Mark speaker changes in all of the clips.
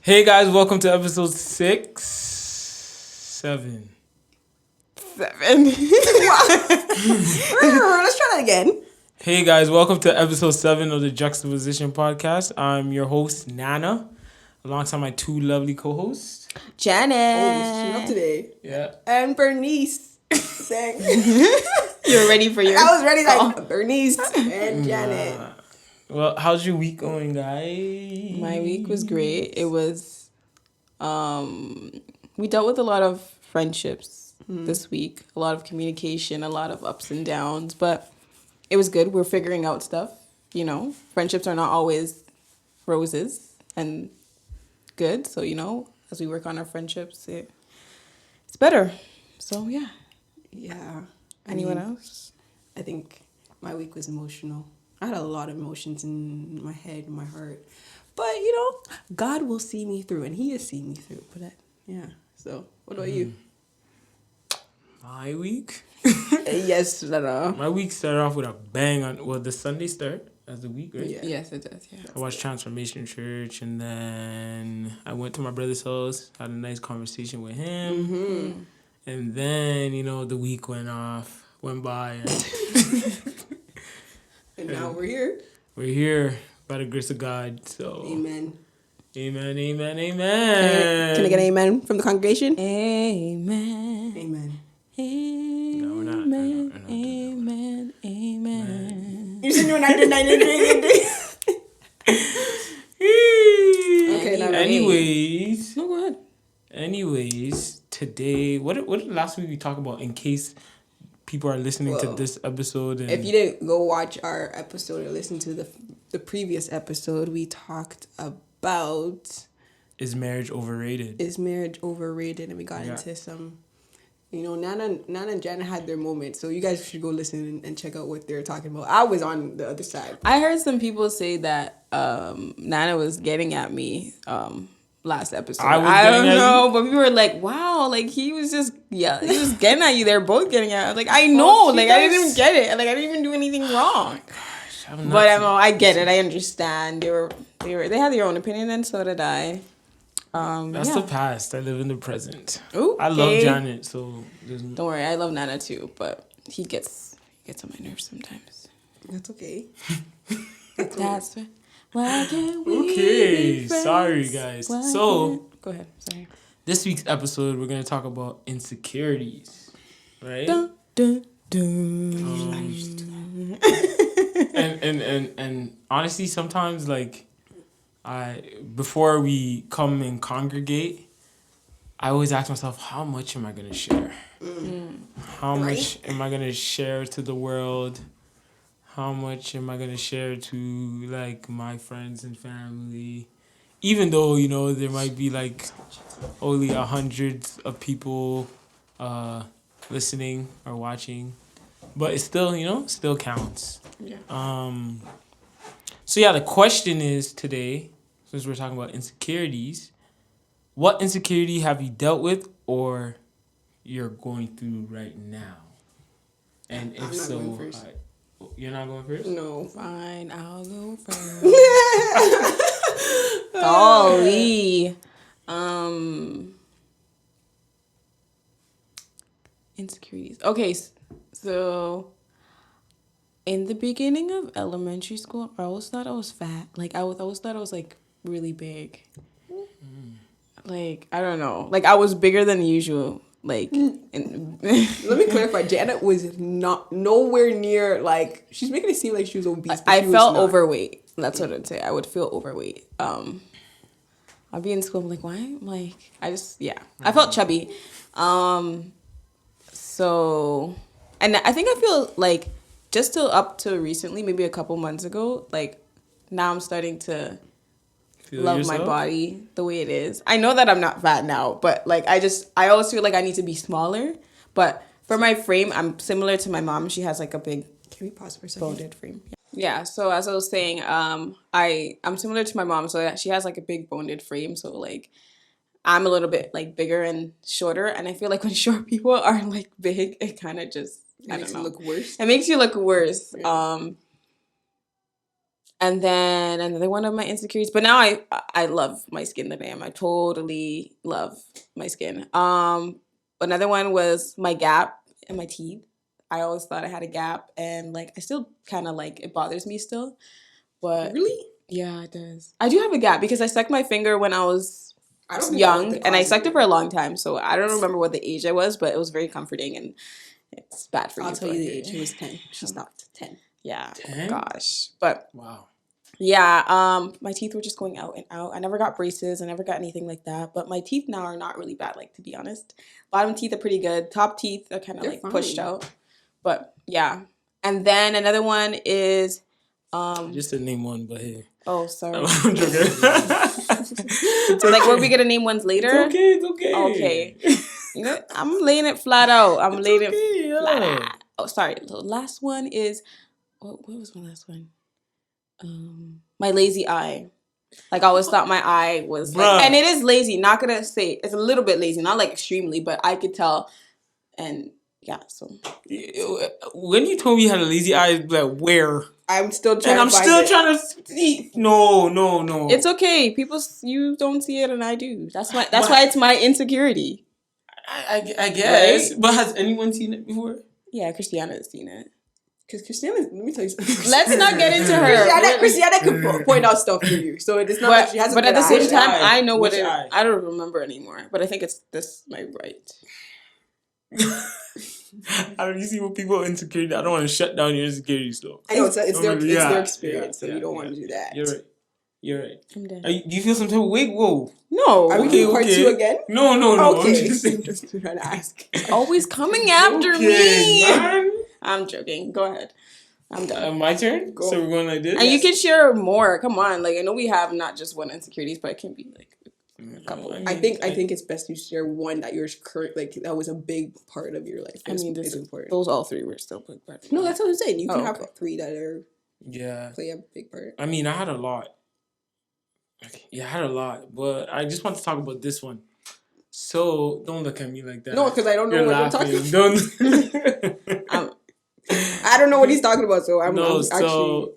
Speaker 1: Hey guys, welcome to episode 7.
Speaker 2: Let's try that again.
Speaker 1: Hey guys, welcome to episode 7 of the Juxtaposition podcast. I'm your host, Nana, alongside my two lovely co-hosts.
Speaker 2: Janet. Oh, she's up today.
Speaker 1: Yeah.
Speaker 2: And Bernice. Dang.
Speaker 3: You're ready for your...
Speaker 2: I was ready like Bernice and Janet.
Speaker 1: Well, how's your week going, guys?
Speaker 3: My week was great. It was... we dealt with a lot of friendships this week. A lot of communication, a lot of ups and downs. But it was good. We're figuring out stuff, you know. Friendships are not always roses and good. So, you know, as we work on our friendships, it's better. So, yeah.
Speaker 2: Yeah.
Speaker 3: Anyone else?
Speaker 2: I think my week was emotional. I had a lot of emotions in my head, my heart. But, you know, God will see me through, and He has seen me through. But, yeah. So, what about you?
Speaker 1: My week?
Speaker 2: Yes, Lana.
Speaker 1: My week started off with a bang on... Well, the Sunday start as the week, right?
Speaker 2: Yeah.
Speaker 3: Yes, it does, yeah.
Speaker 1: I watched Transformation Church, and then I went to my brother's house, had a nice conversation with him.
Speaker 2: Mm-hmm.
Speaker 1: And then, you know, the week went by, and
Speaker 2: And now we're here.
Speaker 1: we're here by the grace of God. So,
Speaker 2: Amen.
Speaker 1: amen, amen, amen.
Speaker 2: Can I get an amen from the congregation?
Speaker 3: Amen.
Speaker 2: Amen.
Speaker 3: Amen.
Speaker 1: No, we're not.
Speaker 3: Amen. Amen.
Speaker 2: You said you were not doing that. Okay, now
Speaker 1: Anyways,
Speaker 3: No, go ahead.
Speaker 1: today, what did last week we talk about? In case people are listening to this episode, and
Speaker 2: If you didn't go watch our episode or listen to the previous episode, we talked about
Speaker 1: is marriage overrated?
Speaker 2: is marriage overrated, and we got into some. You know, Nana and Janet had their moment, so you guys should go listen and check out what they're talking about. I was on the other side.
Speaker 3: I heard some people say that Nana was getting at me last episode. I don't know, but people were like, "Wow, like he was just he was getting at you. They're both getting at." I was like, I know, like I didn't even get it. Like I didn't even do anything wrong. But I get it. I understand. They had their own opinion, and so did I.
Speaker 1: That's the past. I live in the present.
Speaker 3: Ooh,
Speaker 1: I love Janet, so
Speaker 3: Don't worry, I love Nana too, but he gets on my nerves sometimes.
Speaker 2: That's okay.
Speaker 3: That's why can't we
Speaker 1: okay.
Speaker 3: be friends?
Speaker 1: Sorry, guys.
Speaker 3: Why
Speaker 1: So
Speaker 3: can't- go ahead. Sorry.
Speaker 1: this week's episode, we're gonna talk about insecurities, right?
Speaker 3: Dun, dun, dun.
Speaker 1: And honestly, sometimes like before we come and congregate, I always ask myself, how much am I gonna share? How much am I gonna share to the world? How much am I gonna share to like my friends and family? Even though, you know, there might be like only 100 of people listening or watching, but it still, you know, still counts.
Speaker 2: Yeah.
Speaker 1: So yeah, the question is today, since we're talking about insecurities, what insecurity have you dealt with or you're going through right now? And if
Speaker 2: I'm not
Speaker 1: so,
Speaker 2: going first.
Speaker 1: You're not going first?
Speaker 2: No.
Speaker 3: Fine, I'll go first. Golly. Insecurities. Okay, so in the beginning of elementary school, I always thought I was fat. Like I always thought I was like really big. Like I don't know. Like I was bigger than usual. Like
Speaker 2: Let me clarify. Janet was not nowhere near like she's making it seem like she was obese. But
Speaker 3: I
Speaker 2: she was
Speaker 3: felt
Speaker 2: not.
Speaker 3: overweight. That's what I'd say. I would feel overweight. I'd be in school. I'm like, why? Like, I felt chubby. So, and I think I feel like just till up to recently, maybe a couple months ago, like now I'm starting to love
Speaker 1: yourself?
Speaker 3: my body the way it is. I know that I'm not fat now, but like I always feel like I need to be smaller. But for my frame, I'm similar to my mom. She has like a big
Speaker 2: Can we pause for a second?
Speaker 3: boned frame. Yeah, so as I was saying, I'm similar to my mom, so she has like a big boned frame, so like I'm a little bit like bigger and shorter, and I feel like when short people are like big, it kind of just
Speaker 2: It makes it look worse.
Speaker 3: It makes you look worse.
Speaker 2: Yeah.
Speaker 3: And then another one of my insecurities. But now I love my skin that I am. I totally love my skin. Another one was my gap in my teeth. I always thought I had a gap, and like I still kind of like it bothers me still. But
Speaker 2: really,
Speaker 3: yeah, it does. I do have a gap because I sucked my finger when I was young, and I sucked it for a long time. So I don't remember what the age I was, but it was very comforting, and it's bad for you.
Speaker 2: I'll tell you the age. It was 10. She stopped 10.
Speaker 3: Yeah.
Speaker 1: 10?
Speaker 3: Gosh. But
Speaker 1: wow.
Speaker 3: Yeah, my teeth were just going out and out. I never got braces. I never got anything like that. But my teeth now are not really bad, like, to be honest. Bottom teeth are pretty good. Top teeth are kind of like pushed out. But yeah. And then another one is
Speaker 1: just to name one, but hey.
Speaker 3: Oh, sorry.
Speaker 1: I'm joking.
Speaker 3: So like were we gonna name ones later?
Speaker 1: It's okay.
Speaker 3: Okay. You know, I'm laying it flat out. I'm laying it flat out. Oh, sorry. The last one is what was my last one? My lazy eye. Like I always thought my eye was like, and it is lazy. Not gonna say it's a little bit lazy, not like extremely, but I could tell. And yeah, so
Speaker 1: when you told me you had a lazy eye, like where?
Speaker 2: I'm still trying.
Speaker 1: And I'm still trying to see. No.
Speaker 3: It's okay. People, you don't see it, and I do. That's why it's my insecurity.
Speaker 1: I guess. Right? But has anyone seen it before?
Speaker 3: Yeah, Christiana has seen it.
Speaker 2: Because Christiana, let me tell you something.
Speaker 3: Let's not get into her.
Speaker 2: Christiana can point out stuff for you, so it's not that she has.
Speaker 3: But at the same time, I know what it. I don't remember anymore, but I think it's this. My right.
Speaker 1: I don't. You see what people are insecurity. I don't want to shut down your insecurities though.
Speaker 2: I know it's their experience, so you don't want to do that.
Speaker 1: You're right.
Speaker 3: I'm done.
Speaker 1: Do you feel some type of weight? Whoa.
Speaker 3: No.
Speaker 2: Are we doing part 2 again?
Speaker 1: No.
Speaker 2: Okay. I'm just trying to ask.
Speaker 3: Always coming after me.
Speaker 1: Man.
Speaker 3: I'm joking. Go ahead. I'm done.
Speaker 1: My turn? Go. So we're going like this?
Speaker 3: And you can share more. Come on. Like, I know we have not just one insecurities, but it can be like a couple.
Speaker 2: I think it's best you share one that you're current, like that was a big part of your life.
Speaker 3: I mean,
Speaker 2: this is important.
Speaker 3: Those all 3 were still big part.
Speaker 2: No, that's what I'm saying. You can have 3 that are play a big part.
Speaker 1: I mean, I had a lot. Yeah, I had a lot, but I just want to talk about this one. So don't look at me like that.
Speaker 2: No, because I don't know what
Speaker 1: laughing.
Speaker 2: you're talking about. I don't know what he's talking about, so I'm actually.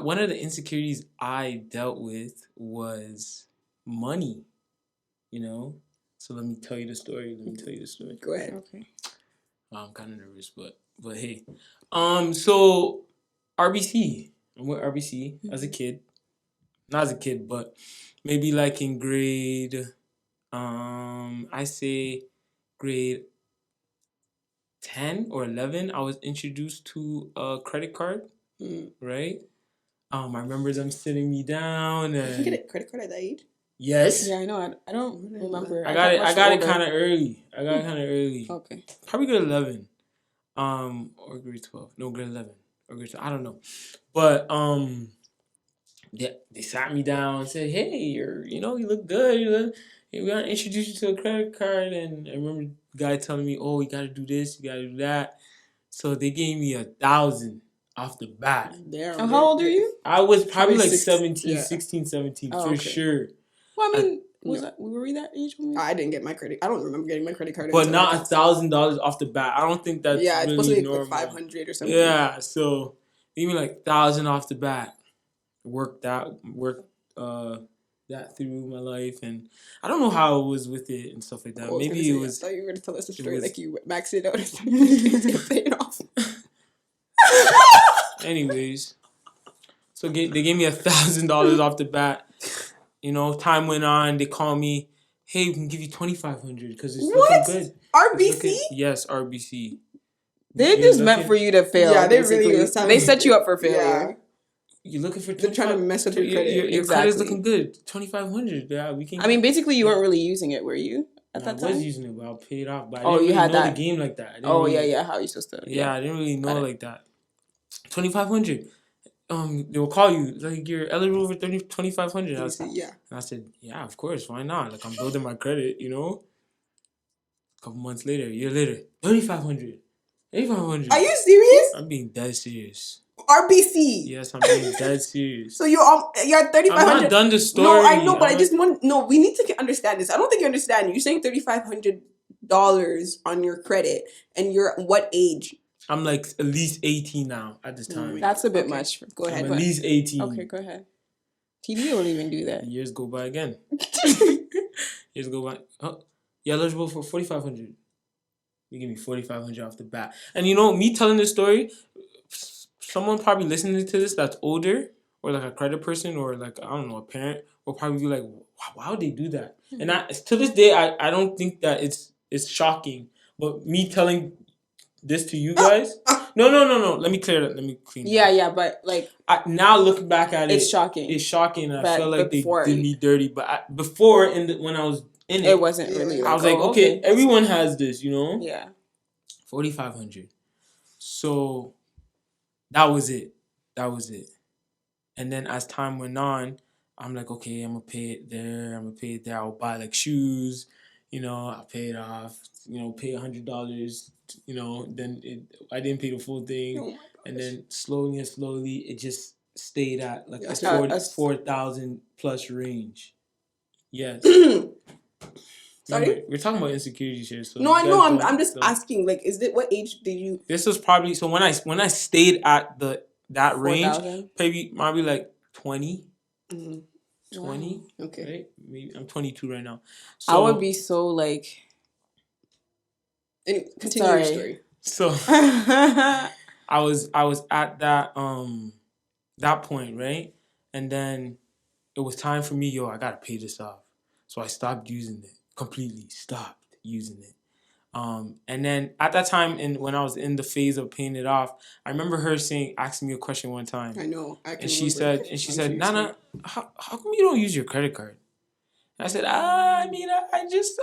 Speaker 1: One of the insecurities I dealt with was money. You know, so let me tell you the story.
Speaker 2: Go ahead.
Speaker 3: Okay.
Speaker 1: I'm kind of nervous, but hey, so RBC. I went RBC as a kid. Not as a kid, but maybe like in grade, I say grade 10 or 11, I was introduced to a credit card, right? I remember them sitting me down. And
Speaker 2: you get a credit card at that age?
Speaker 1: Yes.
Speaker 3: Yeah, I know. I don't remember.
Speaker 1: I got it kind of early. Okay. Probably grade 11, or grade 12. No, grade 11 or grade 12. I don't know, but they sat me down and said, "Hey, you look good. We're gonna introduce you to a credit card." And I remember the guy telling me, "Oh, you gotta do this, you gotta do that." So they gave me 1,000 off the bat.
Speaker 3: Damn. How old are you?
Speaker 1: I was probably like 16, 17 for sure.
Speaker 3: Well, I mean, were we that age when we?
Speaker 2: I didn't get my credit. I don't remember getting my credit card.
Speaker 1: But not $1,000 off the bat. I don't think that's
Speaker 2: it's
Speaker 1: really
Speaker 2: supposed to be
Speaker 1: normal.
Speaker 2: like 500 or something.
Speaker 1: Yeah, so they gave me like 1,000 off the bat. Worked that through my life, and I don't know how it was with it and stuff like that. Maybe it was.
Speaker 2: I thought you were going to tell us a story like you maxed it out or something. You paid it off.
Speaker 1: Anyways, so they gave me $1,000 off the bat. You know, time went on. They called me. Hey, we can give you $2,500 because it's looking good.
Speaker 2: RBC?
Speaker 1: Yes, RBC.
Speaker 3: They just meant for you to fail. Yeah, they really. They set you up for failure.
Speaker 2: Yeah.
Speaker 1: You're looking for.
Speaker 2: They're trying to mess up your credit.
Speaker 1: Your credit's looking good. $2,500. Yeah, we can.
Speaker 3: I mean, basically, you weren't really using it, were you? At that time?
Speaker 1: I was using it, but I paid off. But I
Speaker 3: didn't
Speaker 1: really
Speaker 3: had
Speaker 1: know
Speaker 3: that.
Speaker 1: the game like that.
Speaker 3: How are you supposed to?
Speaker 1: Yeah, I didn't really know like that. $2,500. They will call you like you're eligible for $2,500. I said,
Speaker 2: yeah.
Speaker 1: And I said, yeah, of course, why not? Like I'm building my credit, you know. A couple months later, a year later, $3,500. $8,500.
Speaker 2: Are you serious?
Speaker 1: I'm being dead serious.
Speaker 2: RBC.
Speaker 1: Yes, I'm being dead serious.
Speaker 2: So you're at $3,500.
Speaker 1: I'm not done the story.
Speaker 2: No, I know, but I just want. No, we need to understand this. I don't think you understand. You're saying $3,500 on your credit, and you're what age?
Speaker 1: I'm like at least 18 now at this time.
Speaker 3: That's a bit much. Go ahead.
Speaker 1: I'm at least 18.
Speaker 3: Okay, go ahead. TD won't even do that.
Speaker 1: Years go by again. Years go by. Oh, you're eligible for $4,500. You give me $4,500 off the bat. And me telling this story, someone probably listening to this that's older, or like a credit person, or like, I don't know, a parent, will probably be like, why would they do that? And to this day, I don't think that it's shocking. But me telling this to you guys, no. Let me clear that. Let me clean.
Speaker 3: Yeah, but like
Speaker 1: now looking back at it,
Speaker 3: it's shocking.
Speaker 1: It's shocking, and I feel like they did me dirty. But before, when I was in it
Speaker 3: wasn't really.
Speaker 1: I was like, okay, everyone has this,
Speaker 3: Yeah.
Speaker 1: $4,500. So that was it. And then as time went on, I'm like, okay, I'm gonna pay it there. I'll buy like shoes. I'll pay it off. Pay $100. Then I didn't pay the full thing, and then slowly, it just stayed at like a 4,000 plus range. Yes.
Speaker 2: Sorry,
Speaker 1: we're talking about insecurities here. So
Speaker 2: no, I know. I'm just asking. Like, what age did you?
Speaker 1: This was probably so when I stayed at that range,
Speaker 3: 4,000?
Speaker 1: maybe like 20.
Speaker 2: Mm-hmm.
Speaker 1: 20.
Speaker 2: Wow. Okay.
Speaker 1: Right? Maybe I'm 22 right now. So
Speaker 3: I would be so like.
Speaker 2: And continue your story.
Speaker 1: So I was at that point, right? And then it was time for me, I gotta pay this off. So I stopped using it. Completely stopped using it. And then at that time, when I was in the phase of paying it off, I remember her asking me a question one time.
Speaker 2: I know.
Speaker 1: And she said, Nana, how come you don't use your credit card? I said, I just,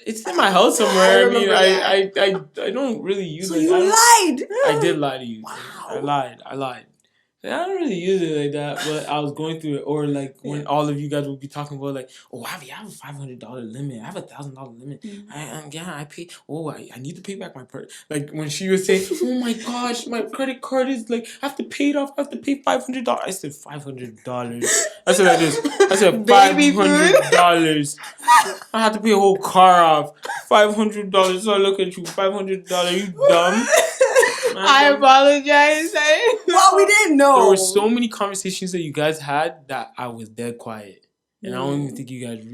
Speaker 1: it's in my house somewhere. I don't really use it.
Speaker 2: So you lied.
Speaker 1: I did lie to you.
Speaker 2: Wow.
Speaker 1: I lied. I don't really use it like that, but I was going through it. Or like when all of you guys would be talking about like, I have a $500 limit. I have a $1,000 limit.
Speaker 3: Mm-hmm.
Speaker 1: I pay. I need to pay back my credit. Like when she would say, oh my gosh, my credit card is like, I have to pay it off. I have to pay $500. I said $500. I said like this. I said $500. I have to pay a whole car off. $500. So I look at you, $500. You dumb.
Speaker 3: I apologize.
Speaker 2: Well, we didn't know.
Speaker 1: There were so many conversations that you guys had that I was dead quiet, and I don't even think you guys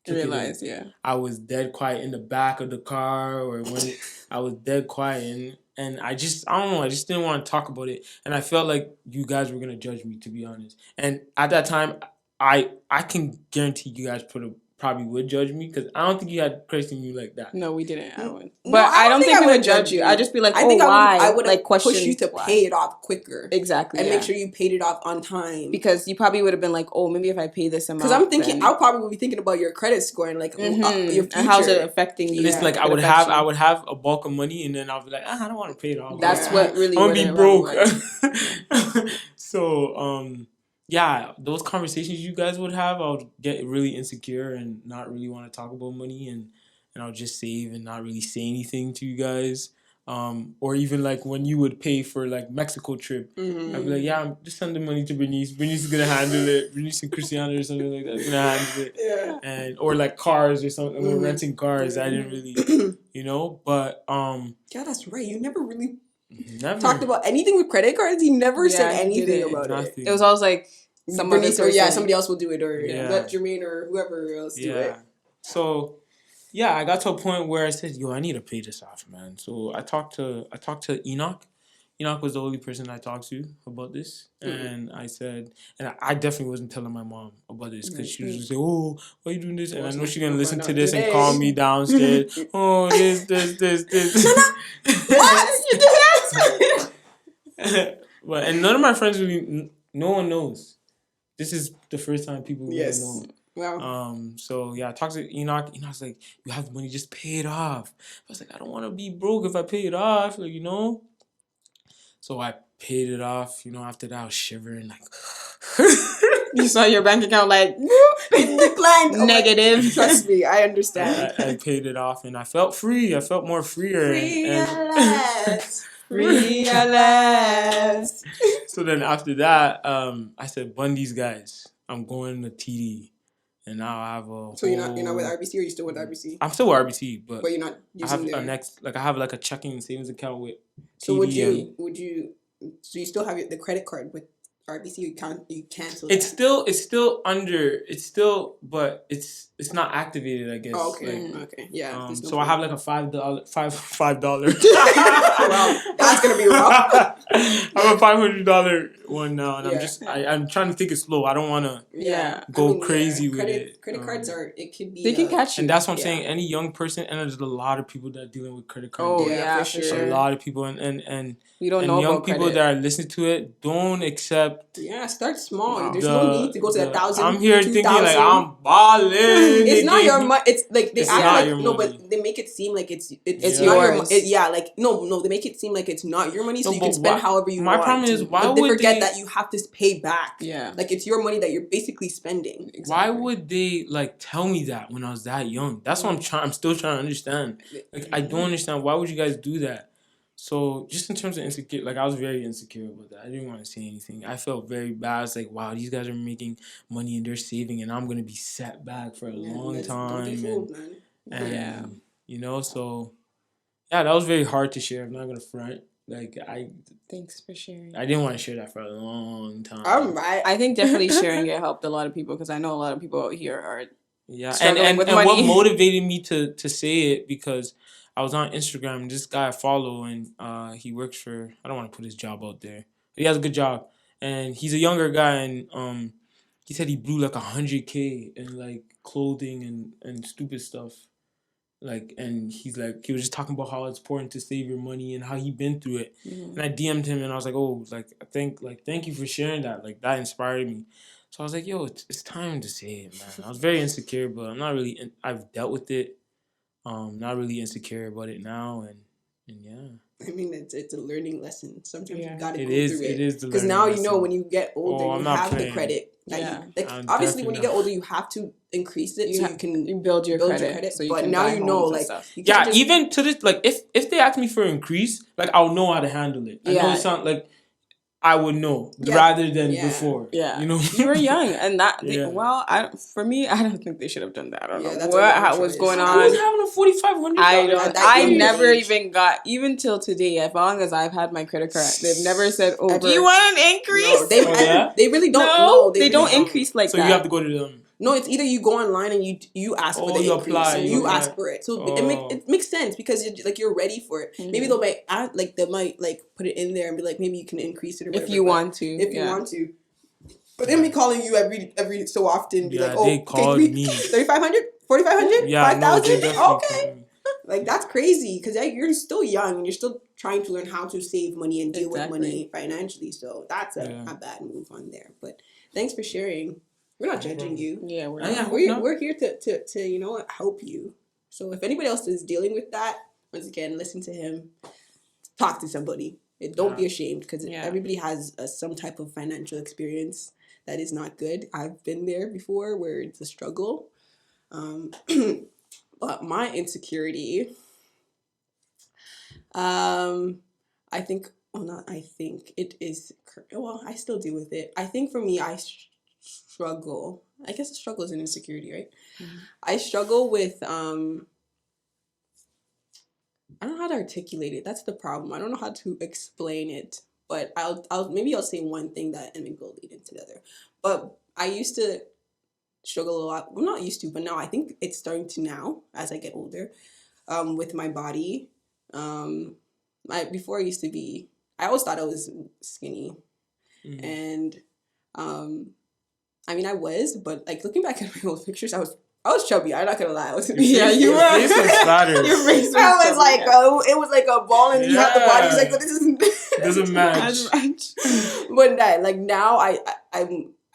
Speaker 3: realized. Yeah,
Speaker 1: I was dead quiet in the back of the car, or when I was dead quiet, and I don't know. I just didn't want to talk about it, and I felt like you guys were gonna judge me, to be honest. And at that time, I can guarantee you guys probably would judge me, because I don't think you had credit in you like that.
Speaker 3: No, we didn't. I wouldn't. But I don't think we would judge you. I'd just be like, why?
Speaker 2: I would
Speaker 3: like
Speaker 2: push you to pay it off quicker.
Speaker 3: Exactly.
Speaker 2: And make sure you paid it off on time.
Speaker 3: Because you probably would have been like, maybe if I pay this amount.
Speaker 2: Because I'm thinking, I probably would be thinking about your credit score and like your future.
Speaker 3: And how's it affecting you?
Speaker 1: And it's like I would have a bulk of money, and then I'll be like, I don't want to pay it off.
Speaker 3: That's what really.
Speaker 1: I'm gonna be broke. So yeah, those conversations you guys would have, I would get really insecure and not really want to talk about money, and I'll just save and not really say anything to you guys. Or even like when you would pay for like Mexico trip, I'd be like, I'm just sending money to Bernice. Bernice is gonna handle it. Bernice and Cristiano or something like that is gonna handle it.
Speaker 2: Yeah.
Speaker 1: And or like cars or something. We're renting cars. I didn't really, but
Speaker 2: yeah, that's right. You never really talked about anything with credit cards. He never said anything about it.
Speaker 3: It was always like somebody
Speaker 2: else will do it, or let Jermaine or whoever else do it.
Speaker 1: So yeah, I got to a point where I said, I need to pay this off, man. So I talked to Enoch. Enoch was the only person I talked to about this. And I said, and I definitely wasn't telling my mom about this, because she was just say, why are you doing this? And I know she's going to listen to this and calm me downstairs. This.
Speaker 2: What? You did that?
Speaker 1: But and none of my friends really, no one knows. This is the first time people really know.
Speaker 2: Wow.
Speaker 1: So yeah, I talked to Enoch. Enoch's like, you have the money, just pay it off. I was like, I don't want to be broke if I pay it off, like, So I paid it off. After that, I was shivering, like.
Speaker 3: You saw your bank account like
Speaker 2: declined.
Speaker 3: Negative.
Speaker 2: Trust me, I understand.
Speaker 1: I paid it off, and I felt free. I felt more freer.
Speaker 2: Free at last.
Speaker 1: So then after that, I said, bun these guys. I'm going to TD. and now I have a.
Speaker 2: So you're not with RBC, or you still with RBC?
Speaker 1: I'm still with RBC, but
Speaker 2: you're not using
Speaker 1: I have like a checking and savings account with.
Speaker 2: So would you? So you still have the credit card with RBC? You cancel.
Speaker 1: But it's not activated, I guess.
Speaker 2: Oh, okay. Okay. Yeah.
Speaker 1: So I have like a $5.
Speaker 2: Wow, that's gonna be rough.
Speaker 1: I have a $500 one now, and I'm trying to take it slow. I don't want to go crazy with it.
Speaker 2: Credit cards it could be.
Speaker 3: They can catch you,
Speaker 1: and that's what I'm saying. Any young person, and there's a lot of people that are dealing with credit cards.
Speaker 3: Oh yeah, for sure.
Speaker 1: A lot of people, and
Speaker 3: we don't know
Speaker 1: young
Speaker 3: about
Speaker 1: people
Speaker 3: credit.
Speaker 1: that are listening to it don't accept.
Speaker 2: Yeah, start small. There's no need to go to 1,000.
Speaker 1: I'm here 2,000. Thinking like I'm balling.
Speaker 2: It's not your money. It's like they
Speaker 1: it's
Speaker 2: act like no, but they make it seem like it's yours. Like no, they make it seem like it's not your money, so you can spend however you want.
Speaker 1: My problem is why
Speaker 2: but
Speaker 1: would
Speaker 2: they forget that you have to pay back.
Speaker 3: Yeah,
Speaker 2: like it's your money that you're basically spending.
Speaker 1: Exactly. Why would they like tell me that when I was that young? That's what I'm still trying to understand. Like I don't understand why would you guys do that. So just in terms of insecure, like I was very insecure about that. I didn't want to say anything. I felt very bad. It's like, wow, these guys are making money and they're saving, and I'm gonna be set back for a long time. And you know, so yeah, that was very hard to share. I'm not gonna front. Like
Speaker 3: thanks for sharing.
Speaker 1: I didn't want to share that for a long time.
Speaker 3: I think definitely sharing it helped a lot of people, because I know a lot of people out here are
Speaker 1: and what motivated me to say it, because I was on Instagram, this guy I follow, and he works for, I don't want to put his job out there, but he has a good job, and he's a younger guy, and he said he blew like $100K in like clothing and stupid stuff. Like, and he was just talking about how it's important to save your money and how he been through it. And I DM'd him and I was like, oh, thank you for sharing that. Like, that inspired me. So I was like, yo, it's time to say it, man. I was very insecure, but I'm not really, I've dealt with it. Not really insecure about it now, and yeah.
Speaker 2: I mean, it's a learning lesson. Sometimes you gotta go through
Speaker 1: it. It is
Speaker 2: because now lesson. You know when you get older, you have the credit. Obviously, when you get older, you have to increase it so you can build your credit. So but now you know, like,
Speaker 1: even to this, like, if they ask me for an increase, like, I'll know how to handle it. I know it sounds like I would know rather than before.
Speaker 3: Yeah,
Speaker 1: you know,
Speaker 3: you were young, and that. For me, I don't think they should have done that. I don't know what was going on.
Speaker 1: I was having a $4,500.
Speaker 3: I never even got, even till today. As long as I've had my credit card, they've never said, "Oh, do you want an increase?"
Speaker 2: No, they really don't. No,
Speaker 3: they don't increase like that.
Speaker 1: So you have to go to them.
Speaker 2: No, it's either you go online and you ask for the increase.
Speaker 1: Apply.
Speaker 2: You ask for it. So it makes sense because you're ready for it. Mm-hmm. Maybe they might put it in there and be like, maybe you can increase it or whatever.
Speaker 3: If you want to.
Speaker 2: If you want to. But then be calling you every so often, be like, oh,
Speaker 1: they called me.
Speaker 2: 3,500? 4,500?
Speaker 1: Yeah,
Speaker 2: 5,000? Okay. Like, that's crazy because you're still young and you're still trying to learn how to save money and deal with money financially. So that's a bad move on there. But thanks for sharing. We're not judging you.
Speaker 3: Yeah, we're
Speaker 2: here to help you. So if anybody else is dealing with that, once again, listen to him. Talk to somebody. Don't be ashamed because everybody has some type of financial experience that is not good. I've been there before where it's a struggle. But my insecurity, I still deal with it. I think for me, I struggle. I guess the struggle is an insecurity, right? Mm-hmm. I struggle with, I don't know how to articulate it. That's the problem. I don't know how to explain it, but I'll say one thing that, and maybe we'll lead into the other. But I used to struggle a lot. Well, not used to, but now I think it's starting to now as I get older, with my body. Before I used to be, I always thought I was skinny, and I mean I was, but like looking back at my old pictures, I was chubby. I'm not gonna lie. I was, you were.
Speaker 1: Your face was flattered.
Speaker 2: Your face was I was like, it was like a ball, and you have the body. It's like, but this
Speaker 1: doesn't match.
Speaker 2: But now, I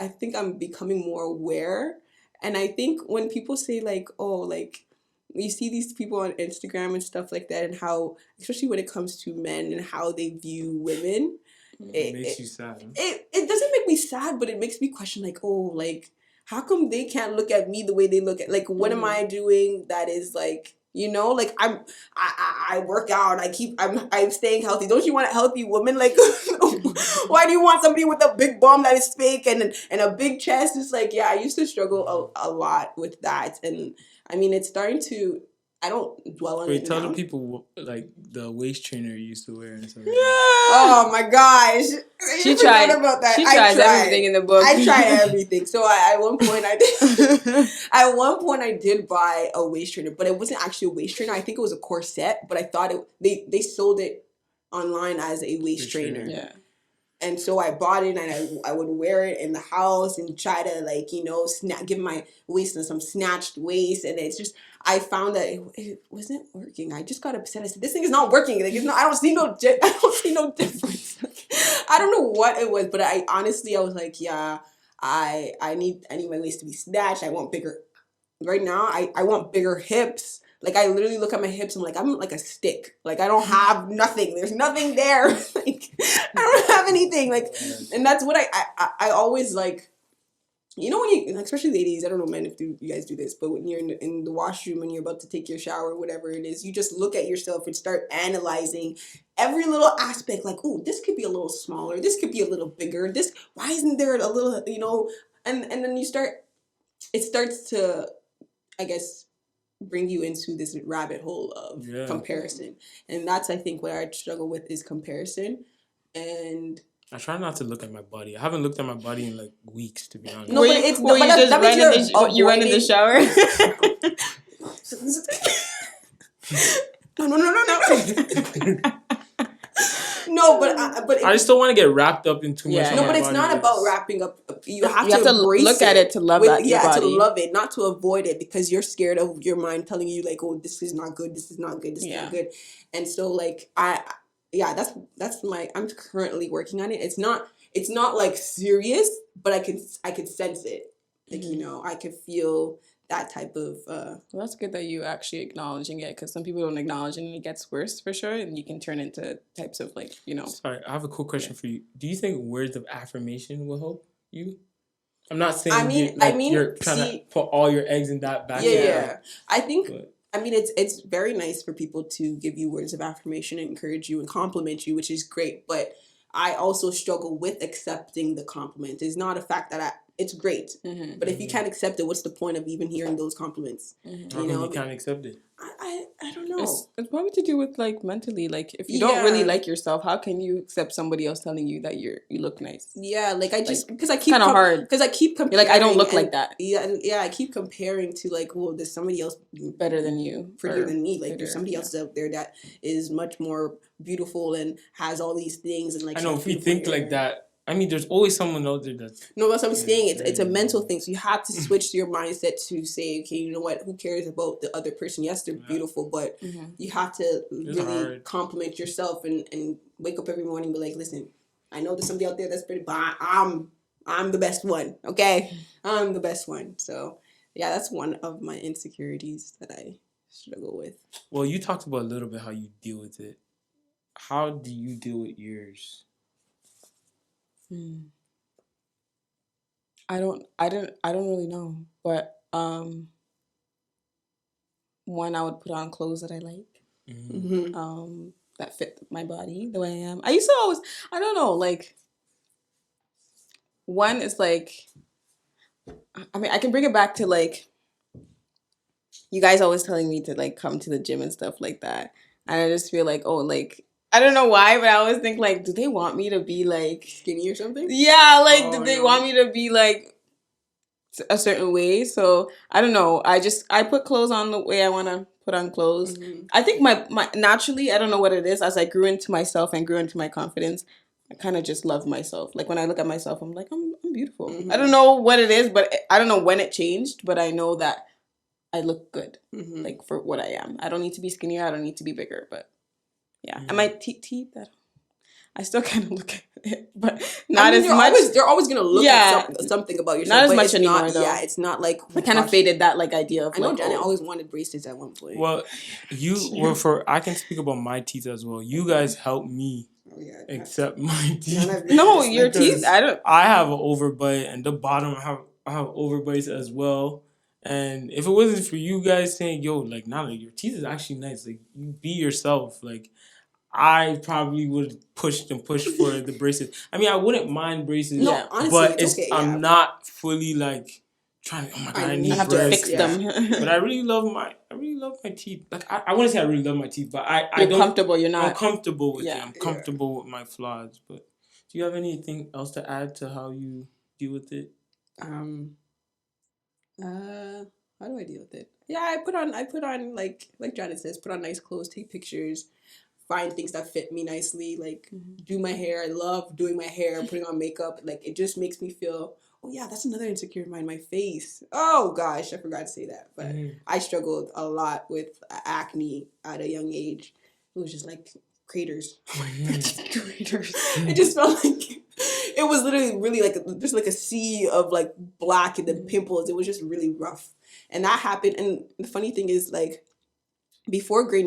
Speaker 2: think I'm becoming more aware, and I think when people say like, oh, like you see these people on Instagram and stuff like that, and how, especially when it comes to men and how they view women,
Speaker 1: it makes you sad.
Speaker 2: It doesn't make me sad, but it makes me question like, oh, like, how come they can't look at me the way they look at, like, what am I doing that is like, like I work out, I'm staying healthy. Don't you want a healthy woman? Like, Why do you want somebody with a big bum that is fake and a big chest? It's like, yeah, I used to struggle a lot with that. And I mean, it's starting to, I don't dwell on it
Speaker 1: tell
Speaker 2: now.
Speaker 1: the people like the waist trainer you used to wear and stuff.
Speaker 2: Yeah. Oh my gosh.
Speaker 3: She tried about that. She tries everything in the book.
Speaker 2: I try everything. So at one point I did buy a waist trainer, but it wasn't actually a waist trainer. I think it was a corset, but I thought they sold it online as a waist trainer.
Speaker 3: Yeah.
Speaker 2: And so I bought it and I would wear it in the house and try to like, give my waist some snatched waist. And it's just, I found that it wasn't working. I just got upset. I said, this thing is not working. Like, I don't see no difference. I don't know what it was, but I honestly was like, yeah, I need my waist to be snatched. I want bigger. Right now, I want bigger hips. Like, I literally look at my hips, I'm like a stick. Like, I don't have nothing. There's nothing there. Like, I don't have anything. Like, and that's what I always, like, when you, especially ladies, I don't know, men, if you guys do this, but when you're in the washroom and you're about to take your shower, whatever it is, you just look at yourself and start analyzing every little aspect. Like, oh, this could be a little smaller. This could be a little bigger. Why isn't there a little, and then it starts to, I guess, bring you into this rabbit hole of comparison. And that's, I think, what I struggle with is comparison. And
Speaker 1: I try not to look at my body. I haven't looked at my body in like weeks, to be honest.
Speaker 2: No, but it's no, but
Speaker 3: you run in the shower.
Speaker 2: No. No, but
Speaker 1: I just don't want to get wrapped up in too much.
Speaker 2: No, but it's not about wrapping up. You have to
Speaker 3: look at it to love that.
Speaker 2: Yeah, to love it, not to avoid it, because you're scared of your mind telling you like, oh, this is not good. This is not good. This is not good. And so like I'm currently working on it. It's not like serious, but I can sense it. Like, I can feel that type of
Speaker 3: well, that's good that you actually acknowledging it, because some people don't acknowledge it and it gets worse for sure, and you can turn into types of like,
Speaker 1: Sorry, I have a cool question for you. Do you think words of affirmation will help you? I'm not saying you're trying to put all your eggs in that basket.
Speaker 2: Yeah. I think it's very nice for people to give you words of affirmation and encourage you and compliment you, which is great, but I also struggle with accepting the compliment. It's not a fact that it's great, but if you can't accept it, what's the point of even hearing those compliments?
Speaker 1: How come you can't accept it?
Speaker 2: I don't know.
Speaker 3: It's probably to do with like mentally, like if you don't really like yourself, how can you accept somebody else telling you that you look nice?
Speaker 2: Yeah, like I just because I keep
Speaker 3: kind of hard
Speaker 2: because I keep comparing.
Speaker 3: You're like, I don't look like that.
Speaker 2: Yeah, I keep comparing to like, well, there's somebody else
Speaker 3: better than you,
Speaker 2: prettier than me. Like there's somebody else out there that is much more beautiful and has all these things and like.
Speaker 1: I know if we think like that. I mean, there's always someone out there that's...
Speaker 2: No, that's what I'm saying. It's a mental thing. So you have to switch your mindset to say, okay, you know what? Who cares about the other person? Yes, they're beautiful, but you have to really compliment yourself and wake up every morning and be like, listen, I know there's somebody out there that's pretty, but I'm the best one, okay? I'm the best one. So, yeah, that's one of my insecurities that I struggle with.
Speaker 1: Well, you talked about a little bit how you deal with it. How do you deal with yours?
Speaker 3: I don't really know, but one, I would put on clothes that I like, that fit my body the way I am. I used to always, I don't know, like, one is like, I mean, I can bring it back to like, you guys always telling me to like come to the gym and stuff like that, and I just feel like, oh, like, I don't know why, but I always think like, do they want me to be like
Speaker 2: skinny or something?
Speaker 3: Yeah, like, do they want me to be like a certain way? So I don't know. I put clothes on the way I want to put on clothes. I think my naturally, I don't know what it is. As I grew into myself and grew into my confidence, I kind of just love myself. Like when I look at myself, I'm like, I'm beautiful. I don't know what it is, but I don't know when it changed. But I know that I look good, like for what I am. I don't need to be skinnier. I don't need to be bigger, but. Yeah, and my teeth, I still kind of look at it, but not as much.
Speaker 2: They're always going to look at something about yourself.
Speaker 3: Not as much anymore, though.
Speaker 2: Yeah, it's not like...
Speaker 3: I kind of faded that like idea of...
Speaker 2: I know Janet always wanted braces at one point.
Speaker 1: Well, I can speak about my teeth as well. You guys helped me accept my teeth.
Speaker 3: No, your teeth,
Speaker 1: I have an overbite, and the bottom I have overbites as well. And if it wasn't for you guys saying, yo, like, nah, like, your teeth is actually nice. Like, you be yourself. Like, I probably would push for the braces. I mean, I wouldn't mind braces.
Speaker 2: No, honestly,
Speaker 1: but
Speaker 2: it's okay.
Speaker 1: I'm not fully like trying. Oh my god, I need
Speaker 3: have to fix them.
Speaker 1: But I really love my teeth. Like I wouldn't say I really love my teeth, but I don't.
Speaker 3: Comfortable. You're not.
Speaker 1: I'm comfortable with it. I'm comfortable with my flaws. But do you have anything else to add to how you deal with it?
Speaker 2: How do I deal with it? Yeah, I put on like Janet says, put on nice clothes, take pictures, find things that fit me nicely, like do my hair. I love doing my hair, putting on makeup. Like it just makes me feel, oh yeah, that's another insecure of mine, my face. Oh gosh, I forgot to say that. But I struggled a lot with acne at a young age. It was just like craters. Craters. It just felt like it was literally really like just like a sea of like black and then pimples. It was just really rough. And that happened. And the funny thing is, like, before I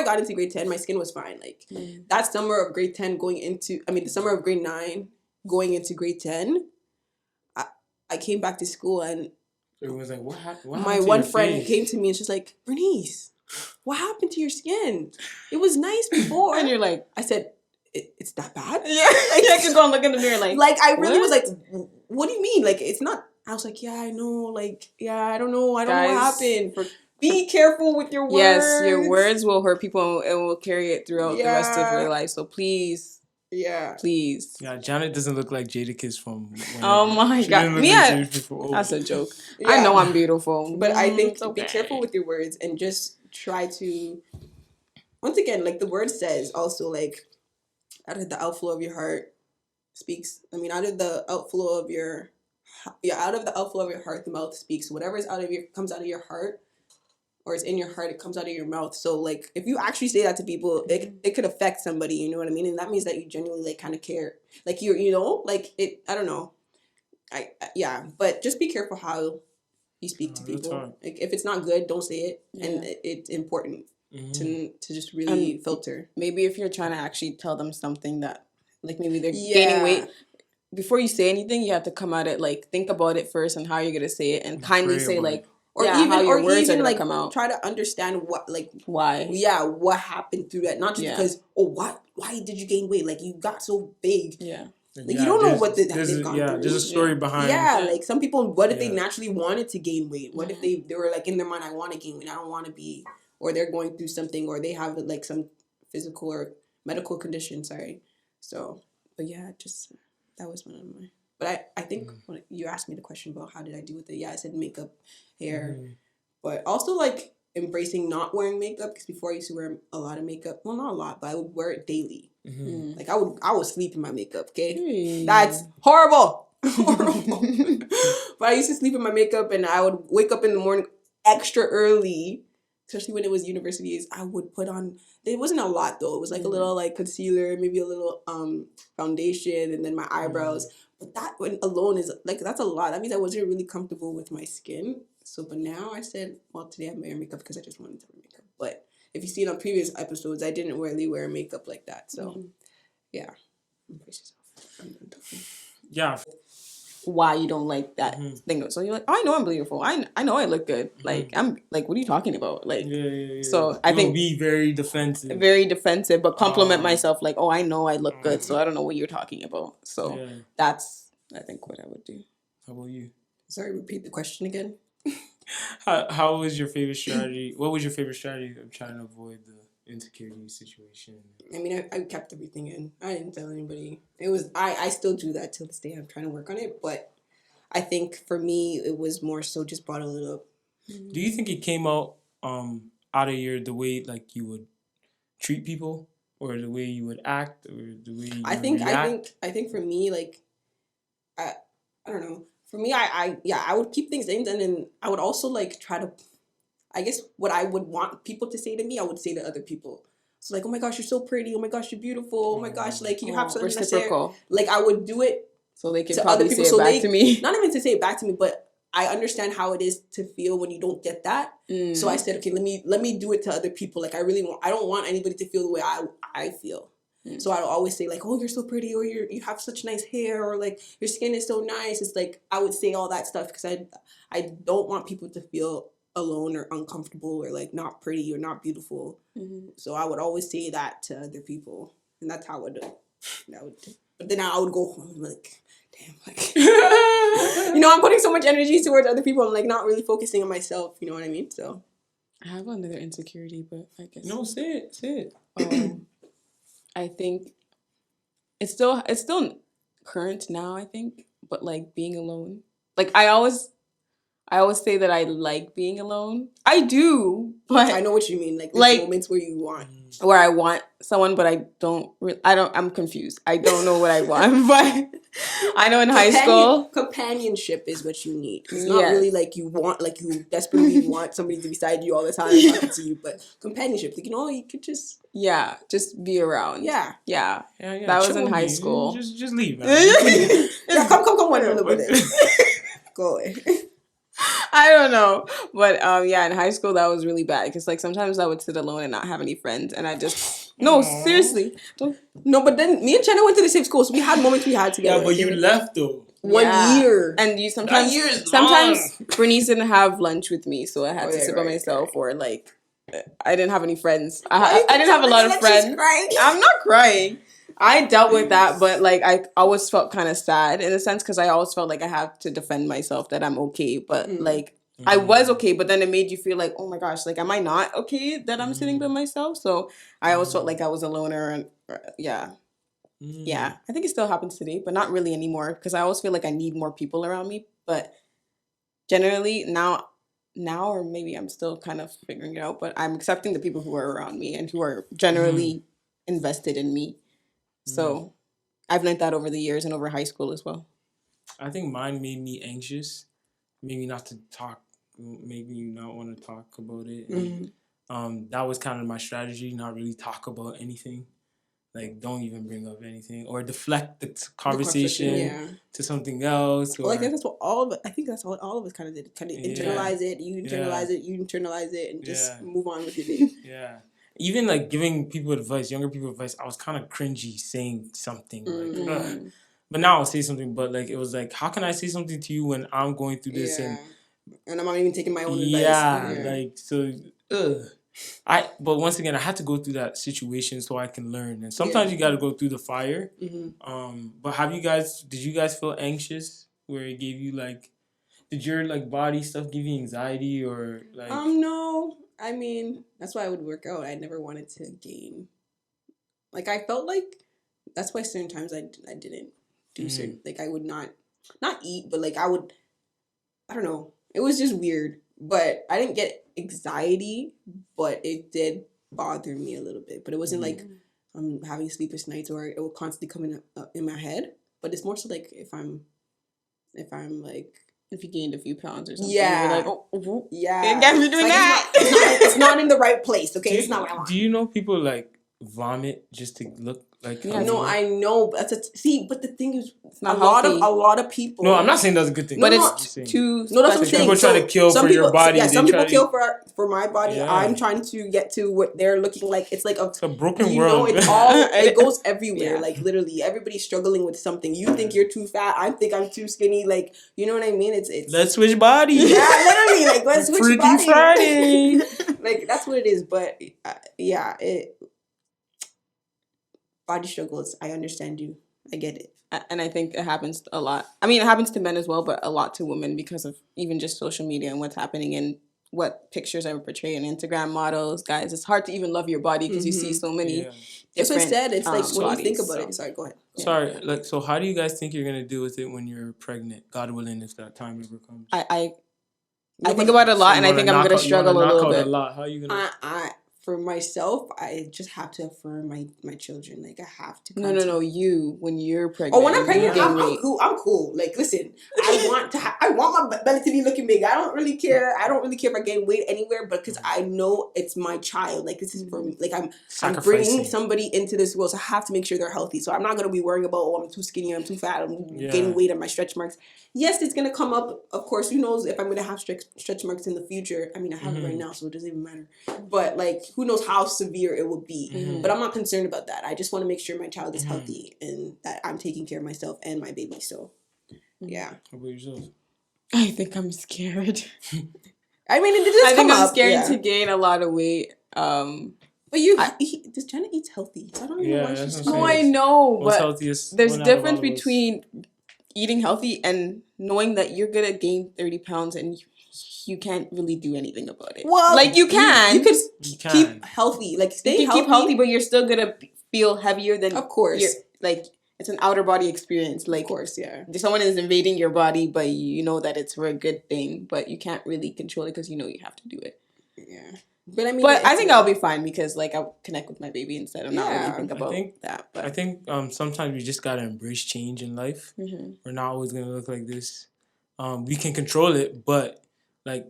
Speaker 2: got into grade 10, my skin was fine. Like, that summer of grade 10 the summer of grade 9 going into grade 10, I came back to school and
Speaker 1: it was like, what happened?
Speaker 2: My one friend came to me and she's like, Bernice, what happened to your skin? It was nice before.
Speaker 3: And you're like,
Speaker 2: I said, it's that bad?
Speaker 3: Yeah. I could go and look in the mirror like
Speaker 2: I really was like, what do you mean? Like, it's not. I was like, yeah, I know. Like, yeah, I don't know. I don't know what happened. Be careful with your words.
Speaker 3: Yes, your words will hurt people and will carry it throughout the rest of your life. So please.
Speaker 2: Yeah.
Speaker 3: Please.
Speaker 1: Yeah, Janet doesn't look like Jadakiss from...
Speaker 3: Oh my God. Yeah. That's a joke. Yeah. I know I'm beautiful.
Speaker 2: But I think be careful with your words and just try to... Once again, like the word says also, like, out of the outflow of your heart speaks... out of the outflow of your... out of the outflow of your heart, the mouth speaks. Whatever is comes out of your heart, or is in your heart, it comes out of your mouth. So, like, if you actually say that to people, it could affect somebody, you know what I mean? And that means that you genuinely, like, kind of care. Like, like, I don't know. But just be careful how you speak to people. Like, if it's not good, don't say it. Yeah. And it's important to just really filter.
Speaker 3: Maybe if you're trying to actually tell them something that, like, maybe they're gaining weight, before you say anything, you have to come at it, like, think about it first and how you're going to say it and kindly say, like, or even how your words are going to come out.
Speaker 2: Try to understand what, like,
Speaker 3: why.
Speaker 2: Yeah, what happened through that. Not just because, why did you gain weight? Like, you got so big.
Speaker 3: Yeah.
Speaker 2: Like, you don't know what they've gone through.
Speaker 1: There's a story behind it.
Speaker 2: Yeah, like, some people, what if they naturally wanted to gain weight? What if they were, like, in their mind, I want to gain weight, I don't want to be, or they're going through something, or they have, like, some physical or medical condition, So, but yeah, just, that was one of my... But I think when you asked me the question about how did I deal with it, yeah, I said makeup, hair, but also like embracing not wearing makeup, because before I used to wear a lot of makeup. Well, not a lot, but I would wear it daily. Like I would sleep in my makeup. Okay, that's horrible. But I used to sleep in my makeup, and I would wake up in the morning extra early, especially when it was universities. I would put on. It wasn't a lot though. It was like a little like concealer, maybe a little foundation, and then my eyebrows. But that one alone is like, that's a lot. That means I wasn't really comfortable with my skin. So, but now I said, well, today I'm wearing makeup because I just wanted to wear makeup. But if you see it on previous episodes, I didn't really wear makeup like that. So, yeah. Embrace yourself.
Speaker 1: Yeah.
Speaker 3: Why you don't like that thing. So you're like, oh, I know I'm beautiful. I know I look good. Like, I'm like, what are you talking about? Like, so I think
Speaker 1: be very defensive.
Speaker 3: Very defensive, but compliment myself like, oh, I know I look good, so I don't know what you're talking about. So that's, I think, what I would do.
Speaker 1: How about you?
Speaker 2: Sorry, repeat the question again.
Speaker 1: How was your favorite strategy? What was your favorite strategy of trying to avoid the insecurity situation?
Speaker 2: I mean, I kept everything in. I didn't tell anybody. It was I still do that till this day. I'm trying to work on it, but I think for me it was more so just bottle it up.
Speaker 1: Do you think it came out of the way like you would treat people, or the way you would act, or the way you react?
Speaker 2: I think for me, like I don't know. For me, I would keep things in, and then I would also like try to, I guess what I would want people to say to me, I would say to other people. So like, oh my gosh, you're so pretty. Oh my gosh, you're beautiful. Oh my gosh, like you have such nice hair. Like I would do it
Speaker 3: so they can probably say it back to me.
Speaker 2: Not even to say it back to me, but I understand how it is to feel when you don't get that. So I said, okay, let me do it to other people. Like I don't want anybody to feel the way I feel. So I would always say like, oh, you're so pretty, or you have such nice hair, or like your skin is so nice. It's like I would say all that stuff because I don't want people to feel alone or uncomfortable or like not pretty or not beautiful. Mm-hmm. So I would always say that to other people, and that's how I would. But then I would go home and be like, damn, like I'm putting so much energy towards other people. I'm like not really focusing on myself. You know what I mean? So
Speaker 3: I have another insecurity, but I guess
Speaker 1: say it.
Speaker 3: I think it's still current now. I think, but like being alone, like I always say that I like being alone. I do, but
Speaker 2: I know what you mean. Like moments where
Speaker 3: I want someone, but I don't. I'm confused. I don't know what I want, but I know in high school,
Speaker 2: companionship is what you need. It's not really like you desperately want somebody to be beside you all the time talking to you, but companionship, like you could just
Speaker 3: be around. Yeah. That was in high school.
Speaker 1: Just leave.
Speaker 2: Come one a little bit. Go away.
Speaker 3: I don't know, but in high school that was really bad because like sometimes I would sit alone and not have any friends, and I just seriously.
Speaker 2: No, but then me and Jenna went to the same school, so we had moments we had together.
Speaker 1: Yeah, but you left though.
Speaker 2: 1 year,
Speaker 3: and you sometimes Bernice didn't have lunch with me, so I had to sit by myself, or like I didn't have any friends. I didn't have a lot of friends. I'm not crying. I dealt with that, but like I always felt kind of sad in a sense because I always felt like I have to defend myself that I'm okay, but like I was okay, but then it made you feel like, oh my gosh, like am I not okay that I'm sitting by myself? So I always felt like I was a loner, and I think it still happens today, but not really anymore because I always feel like I need more people around me. But generally now, or maybe I'm still kind of figuring it out, but I'm accepting the people who are around me and who are generally invested in me. So I've learned that over the years and over high school as well.
Speaker 1: I think mine made me anxious, made me not to talk, made me not want to talk about it. And, that was kind of my strategy, not really talk about anything. Like, don't even bring up anything or deflect the conversation to something else. Or,
Speaker 2: well, that's what I think that's what all of us kind of did. Kind of internalize it, you internalize it, and just move on with your day.
Speaker 1: Yeah. Even like giving people advice, younger people advice, I was kind of cringy saying something like, but now I'll say something. But like it was like, how can I say something to you when I'm going through this and
Speaker 2: I'm not even taking my own advice?
Speaker 1: Like so. But once again, I had to go through that situation so I can learn. And sometimes you got to go through the fire. But did you guys feel anxious where it gave you like, did your like body stuff give you anxiety or like?
Speaker 2: No. I mean, that's why I would work out. I never wanted to gain. Like, I felt like that's why certain times I didn't do certain, like, I would not eat, but like, I don't know. It was just weird. But I didn't get anxiety, but it did bother me a little bit. But it wasn't like I'm having sleepless nights or it will constantly come in my head. But it's more so like if I'm like,
Speaker 3: if you gained a few pounds or something,
Speaker 2: you're
Speaker 3: like,
Speaker 2: yeah,
Speaker 3: can't be doing that.
Speaker 2: It's not in the right place. Okay, it's not what I want.
Speaker 1: Do you know people like vomit just to look like?
Speaker 2: No, I know. But but the thing is,
Speaker 3: it's not
Speaker 2: a lot of people.
Speaker 1: No, I'm not saying that's a good thing.
Speaker 3: But it's too.
Speaker 2: No, that's what I'm saying.
Speaker 1: People try to kill for your body.
Speaker 2: Yeah, some people kill for my body. Yeah. I'm trying to get to what they're looking like. It's like
Speaker 1: it's a broken world.
Speaker 2: It's all. It goes everywhere. Yeah. Like literally, everybody's struggling with something. You think you're too fat. I think I'm too skinny. Like you know what I mean? It's.
Speaker 1: Let's switch bodies.
Speaker 2: Yeah, literally. Like let's switch
Speaker 1: Freaky
Speaker 2: bodies.
Speaker 1: Friday.
Speaker 2: Like that's what it is. But body struggles. I understand you. I get it.
Speaker 3: And I think it happens a lot. I mean, it happens to men as well, but a lot to women because of even just social media and what's happening and what pictures are portraying. Instagram models, guys. It's hard to even love your body because you see so many different
Speaker 2: That's what I said. It's like when
Speaker 3: bodies,
Speaker 2: you think about it. Sorry, go ahead.
Speaker 1: Sorry. Like, so how do you guys think you're going to deal with it when you're pregnant? God willing, if that time ever comes.
Speaker 3: I think about it a lot, and I think I'm going to struggle a little bit.
Speaker 1: How are you going to...
Speaker 2: For myself, I just have to affirm my children. Like, I have to...
Speaker 3: No, you. When you're pregnant.
Speaker 2: Oh, when I'm pregnant, I'm cool. Like, listen, I want my belly to be looking big. I don't really care. I don't really care if I gain weight anywhere, but because I know it's my child. Like, this is for me. Like, I'm bringing somebody into this world, so I have to make sure they're healthy. So I'm not going to be worrying about, I'm too skinny, I'm too fat, I'm gaining weight, and my stretch marks. Yes, it's going to come up. Of course, who knows if I'm going to have stretch marks in the future. I mean, I have it right now, so it doesn't even matter. But, like, who knows how severe it will be. But I'm not concerned about that. I just want to make sure my child is healthy and that I'm taking care of myself and my baby. So, yeah.
Speaker 1: How about yourself?
Speaker 3: I think I'm scared.
Speaker 2: I mean, it just
Speaker 3: come up. I'm scared to gain a lot of weight.
Speaker 2: But does Jenna eat healthy? So I don't even know why she's.
Speaker 3: No, I know, but there's a difference between eating healthy and knowing that you're gonna gain 30 pounds and you can't really do anything about it. Well, like you can.
Speaker 2: You can keep healthy. Like stay healthy.
Speaker 3: Keep healthy, but you're still gonna feel heavier than.
Speaker 2: Of course.
Speaker 3: Like it's an outer body experience. Like,
Speaker 2: of course, yeah.
Speaker 3: Someone is invading your body, but you know that it's for a good thing, but you can't really control it because you know you have to do it.
Speaker 2: Yeah. But I mean,
Speaker 3: I think I'll be fine because like I'll connect with my baby instead of not really think about that. But
Speaker 1: I think sometimes we just gotta embrace change in life.
Speaker 3: Mm-hmm.
Speaker 1: We're not always gonna look like this. We can control it, but like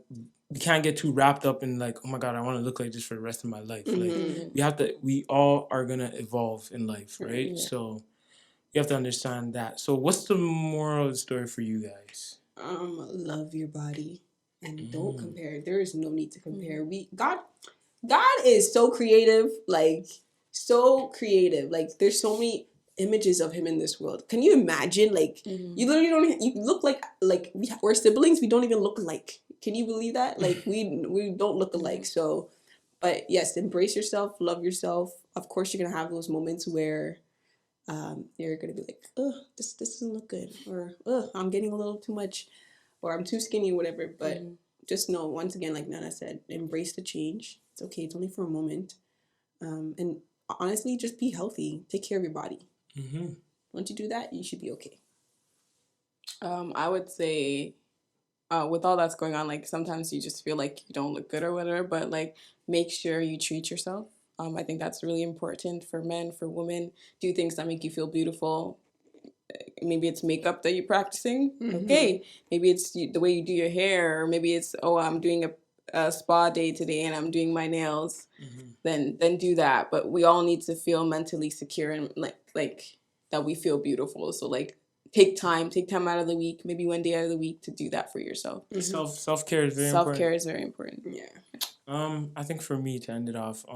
Speaker 1: we can't get too wrapped up in like, oh my God, I want to look like this for the rest of my life.
Speaker 2: Mm-hmm.
Speaker 1: Like we all are gonna evolve in life, right?
Speaker 3: Yeah.
Speaker 1: So you have to understand that. So what's the moral of the story for you guys?
Speaker 2: Love your body. And don't compare. There is no need to compare. God is so creative, like so creative. Like there's so many images of him in this world. Can you imagine? Like you literally don't. You look like we're siblings. We don't even look alike. Can you believe that? Like we don't look alike. So, but yes, embrace yourself, love yourself. Of course, you're gonna have those moments where you're gonna be like, oh, this doesn't look good, or I'm getting a little too much. Or I'm too skinny or whatever. But just know, once again, like Nana said, embrace the change. It's okay. It's only for a moment. And honestly, just be healthy. Take care of your body.
Speaker 1: Mm-hmm.
Speaker 2: Once you do that, you should be okay.
Speaker 3: I would say with all that's going on, like sometimes you just feel like you don't look good or whatever. But like make sure you treat yourself. I think that's really important for men, for women. Do things that make you feel beautiful. Maybe it's makeup that you're practicing. Mm-hmm. Okay. Maybe it's the way you do your hair, or maybe it's, I'm doing a spa day today and I'm doing my nails. Mm-hmm. Then do that. But we all need to feel mentally secure and like that we feel beautiful. So like take time out of the week, maybe one day out of the week to do that for yourself.
Speaker 1: Mm-hmm. Self-care is very important.
Speaker 3: Self-care is very important.
Speaker 2: Yeah.
Speaker 1: I think for me to end it off,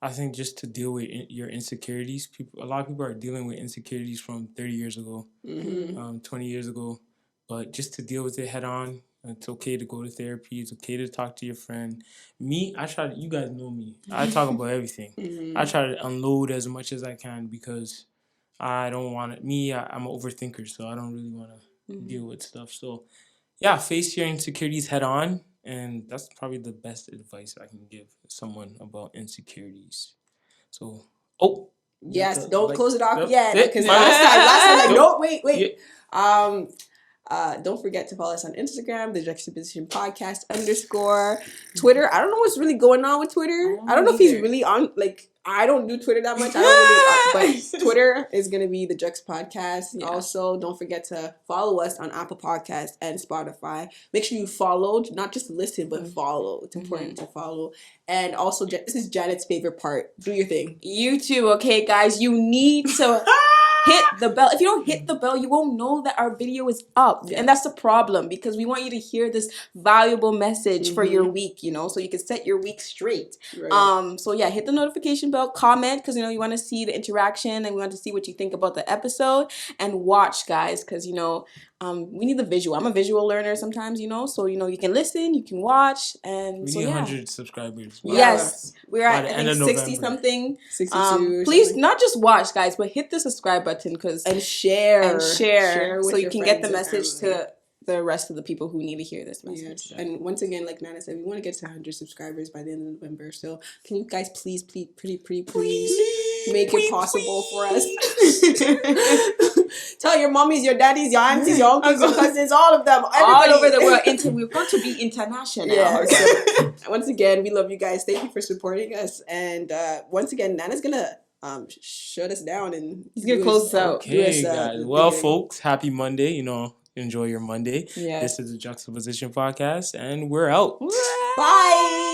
Speaker 1: I think just to deal with your insecurities, a lot of people are dealing with insecurities from 30 years ago, 20 years ago. But just to deal with it head on, it's okay to go to therapy. It's okay to talk to your friend. Me, you guys know me. I talk about everything. I try to unload as much as I can because I don't want to. I'm an overthinker, so I don't really want to deal with stuff. So, yeah, face your insecurities head on. And that's probably the best advice I can give someone about insecurities. So,
Speaker 2: yes, don't close it off yet. Because last time, like, no, wait. Yeah. Don't forget to follow us on Instagram, the Juxtaposition Podcast _ Twitter. I don't know what's really going on with Twitter. I don't know if he's really on, like, I don't do Twitter that much. But Twitter is going to be the Jux Podcast. Yeah. Also, don't forget to follow us on Apple Podcasts and Spotify. Make sure you follow, not just listen, but follow. It's important to follow. And also, this is Janet's favorite part. Do your thing.
Speaker 3: YouTube, okay, guys? You need to hit the bell. If you don't hit the bell, you won't know that our video is up. Yeah. And that's the problem because we want you to hear this valuable message for your week, so you can set your week straight. Right. So yeah, hit the notification bell, comment because you want to see the interaction and we want to see what you think about the episode, and watch, guys, because we need the visual. I'm a visual learner sometimes, so you can listen, you can watch, and
Speaker 1: we need 100 subscribers.
Speaker 3: Yes, we're at I think 60 something. 62. Please not just watch, guys, but hit the subscribe button
Speaker 2: and share
Speaker 3: so you can get the message to the rest of the people who need to hear this message.
Speaker 2: Yes. And once again, like Nana said, we want to get to 100 subscribers by the end of November. So can you guys please make it possible for us? Tell your mommies, your daddies, your aunties, your uncles, your cousins, all of them.
Speaker 3: All over the world. We're going to be international.
Speaker 2: Yeah. So, once again, we love you guys. Thank you for supporting us. And once again, Nana's going to shut us down and
Speaker 3: he's going to close us out.
Speaker 1: Okay, guys. Well, folks, happy Monday. Enjoy your Monday.
Speaker 3: Yeah.
Speaker 1: This is the Juxtaposition Podcast, and we're out.
Speaker 2: Bye.